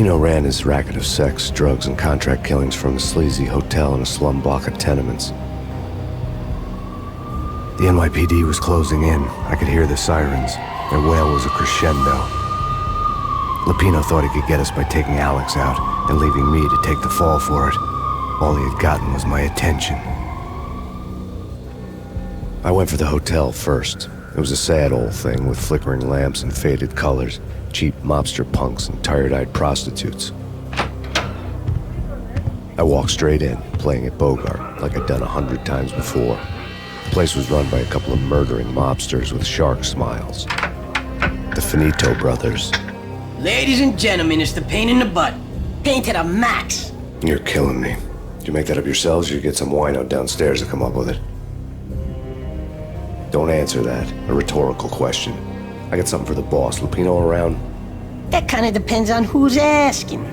Lupino ran his racket of sex, drugs, and contract killings from a sleazy hotel in a slum block of tenements. The NYPD was closing in. I could hear the sirens. Their wail was a crescendo. Lupino thought he could get us by taking Alex out and leaving me to take the fall for it. All he had gotten was my attention. I went for the hotel first. It was a sad old thing with flickering lamps and faded colors, cheap mobster punks and tired-eyed prostitutes. I walked straight in, playing at Bogart like I'd done 100 times before. The place was run by a couple of murdering mobsters with shark smiles. The Finito brothers. Ladies and gentlemen, it's the pain in the butt. Pain to the max. You're killing me. Did you make that up yourselves, or you get some wino downstairs to come up with it? Don't answer that. A rhetorical question. I got something for the boss. Lupino around? That kind of depends on who's asking.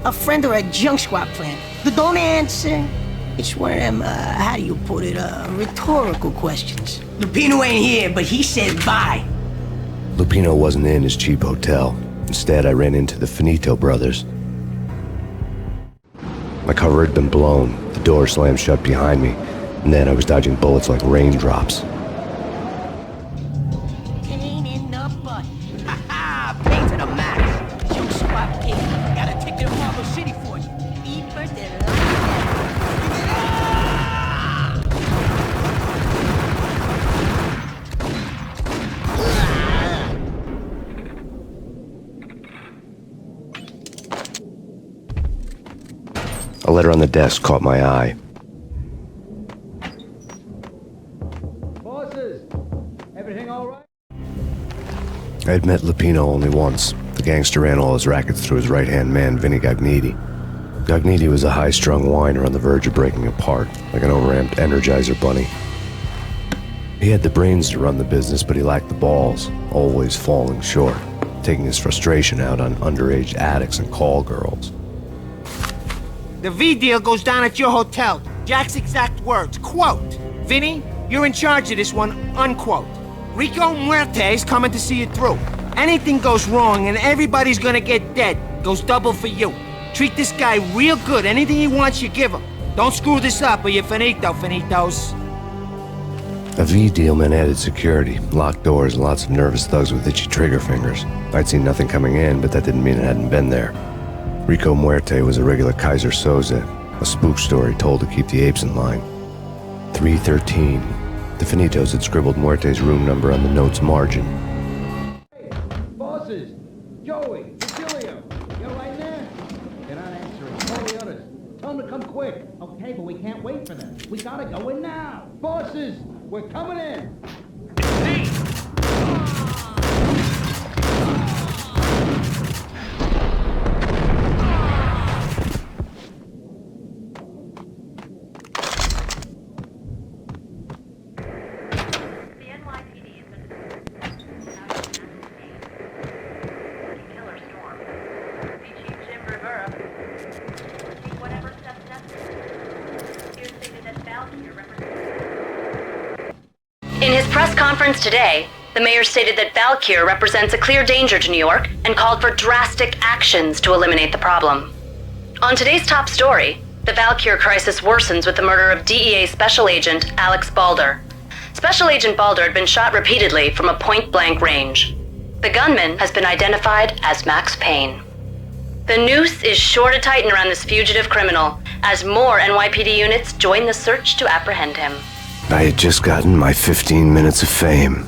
A friend or a junk squad plan. But don't answer. It's one of them, how do you put it, rhetorical questions. Lupino ain't here, but he said bye. Lupino wasn't in his cheap hotel. Instead, I ran into the Finito brothers. My cover had been blown. The door slammed shut behind me, and then I was dodging bullets like raindrops. Pain in the butt. Ha ha! Pain to the max. Junk squad kid. Got a ticket to Marble City for you. Eat first and A letter on the desk caught my eye. Bosses, everything all right? I had met Lupino only once. The gangster ran all his rackets through his right-hand man, Vinny Gognitti. Gognitti was a high-strung whiner on the verge of breaking apart, like an overamped Energizer bunny. He had the brains to run the business, but he lacked the balls, always falling short, taking his frustration out on underage addicts and call girls. The V deal goes down at your hotel. Jack's exact words, quote, "Vinny, you're in charge of this one," unquote. Rico Muerte's coming to see it through. Anything goes wrong and everybody's gonna get dead. Goes double for you. Treat this guy real good. Anything he wants, you give him. Don't screw this up or you're finito, finitos. A V deal meant added security, locked doors, and lots of nervous thugs with itchy trigger fingers. I'd seen nothing coming in, but that didn't mean it hadn't been there. Rico Muerte was a regular Kaiser Soze, a spook story told to keep the apes in line. 313. The Finitos had scribbled Muerte's room number on the note's margin. Hey, bosses, Joey, Virgilio, you're right there. They're not answering. Call the others. Tell them to come quick. Okay, but we can't wait for them. We gotta go in now. Bosses, we're coming in. Hey! In his press conference today, the mayor stated that Valkyr represents a clear danger to New York and called for drastic actions to eliminate the problem. On today's top story, the Valkyr crisis worsens with the murder of DEA Special Agent Alex Balder. Special Agent Balder had been shot repeatedly from a point-blank range. The gunman has been identified as Max Payne. The noose is sure to tighten around this fugitive criminal as more NYPD units join the search to apprehend him. I had just gotten my 15 minutes of fame.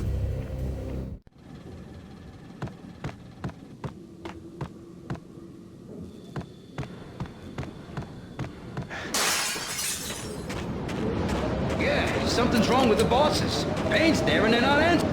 Yeah, something's wrong with the bosses. Payne's there and they're not answering.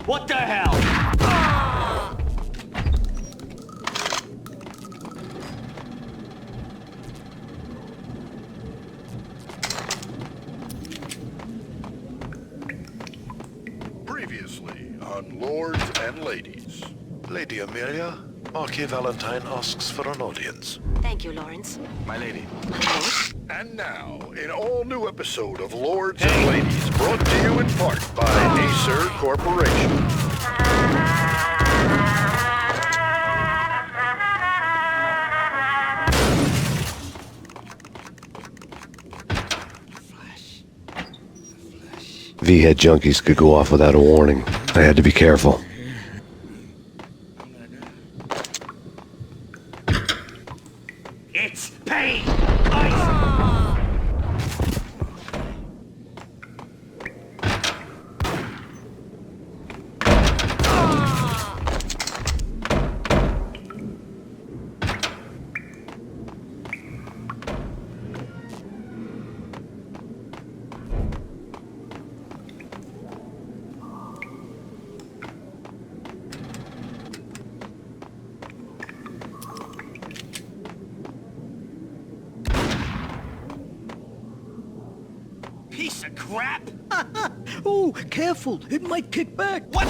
What the hell? on lords and ladies. Lady Amelia, Marquis Valentine asks for an audience. Thank you, Lawrence. My lady. My lord? And now, an all-new episode of Lords and Ladies, brought to you in part by Acer Corporation. V-head junkies could go off without a warning. I had to be careful. It's Payne! Piece of crap! Oh, careful. It might kick back. What?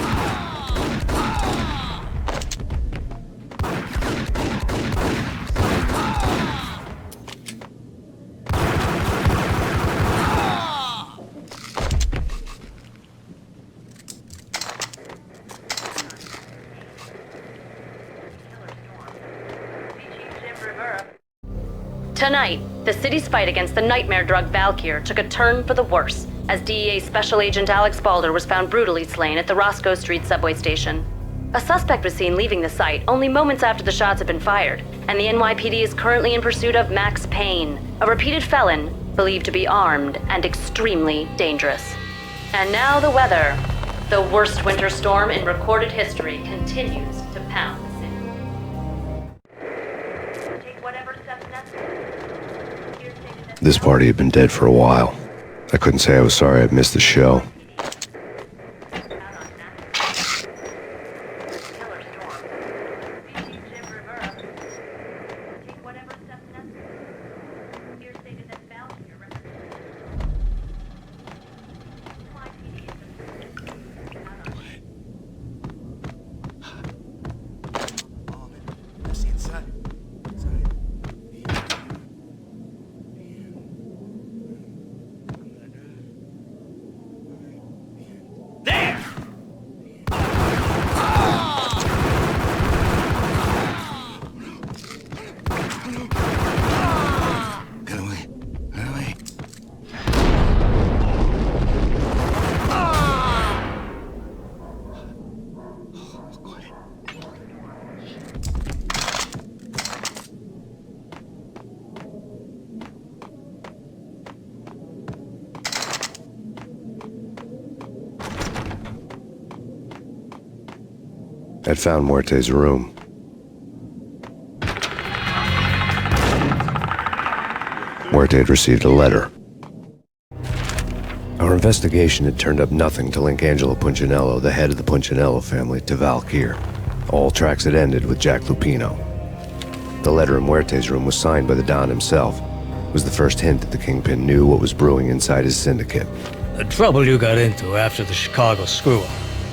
Tonight, the city's fight against the nightmare drug Valkyr took a turn for the worse as DEA Special Agent Alex Balder was found brutally slain at the Roscoe Street subway station. A suspect was seen leaving the site only moments after the shots had been fired, and the NYPD is currently in pursuit of Max Payne, a repeated felon believed to be armed and extremely dangerous. And now the weather. The worst winter storm in recorded history continues to pound the city. Take whatever steps necessary. This party had been dead for a while. I couldn't say I was sorry I'd missed the show. I'd found Muerte's room. Muerte had received a letter. Our investigation had turned up nothing to link Angelo Punchinello, the head of the Punchinello family, to Valkyr. All tracks had ended with Jack Lupino. The letter in Muerte's room was signed by the Don himself. It was the first hint that the Kingpin knew what was brewing inside his syndicate. The trouble you got into after the Chicago screw-up.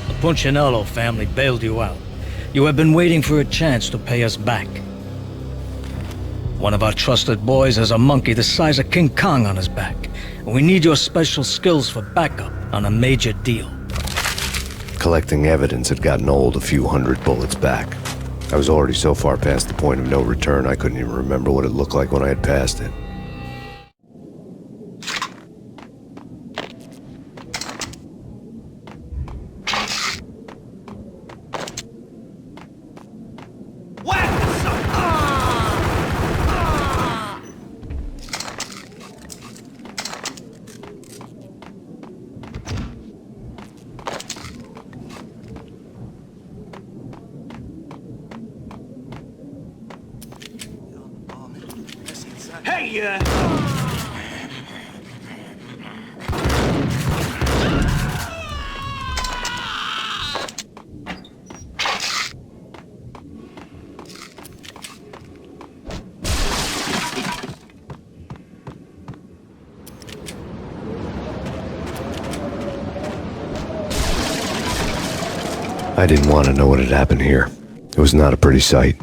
The Punchinello family bailed you out. You have been waiting for a chance to pay us back. One of our trusted boys has a monkey the size of King Kong on his back. And we need your special skills for backup on a major deal. Collecting evidence had gotten old a few hundred bullets back. I was already so far past the point of no return I couldn't even remember what it looked like when I had passed it. Hey, I didn't want to know what had happened here. It was not a pretty sight.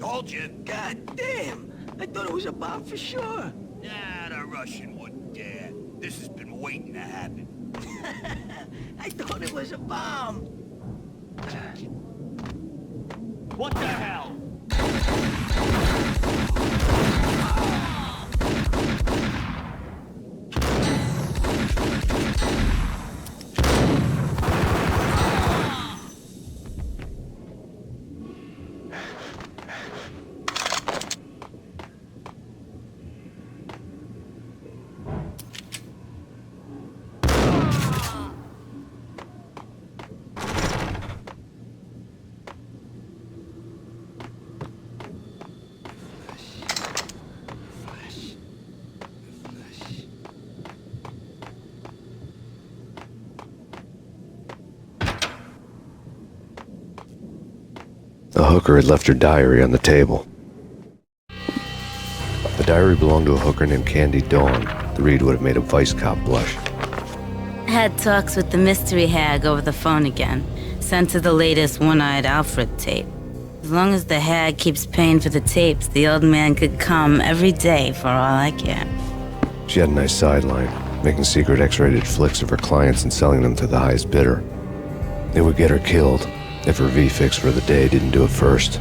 Told you. God damn! I thought it was a bomb for sure. Nah, the Russian wouldn't dare. This has been waiting to happen. I thought it was a bomb. What the hell? The hooker had left her diary on the table. The diary belonged to a hooker named Candy Dawn. The read would have made a vice cop blush. Had talks with the mystery hag over the phone again. Sent her the latest One-Eyed Alfred tape. As long as the hag keeps paying for the tapes, the old man could come every day for all I care. She had a nice sideline, making secret X-rated flicks of her clients and selling them to the highest bidder. It would get her killed if her V-fix for the day didn't do it first.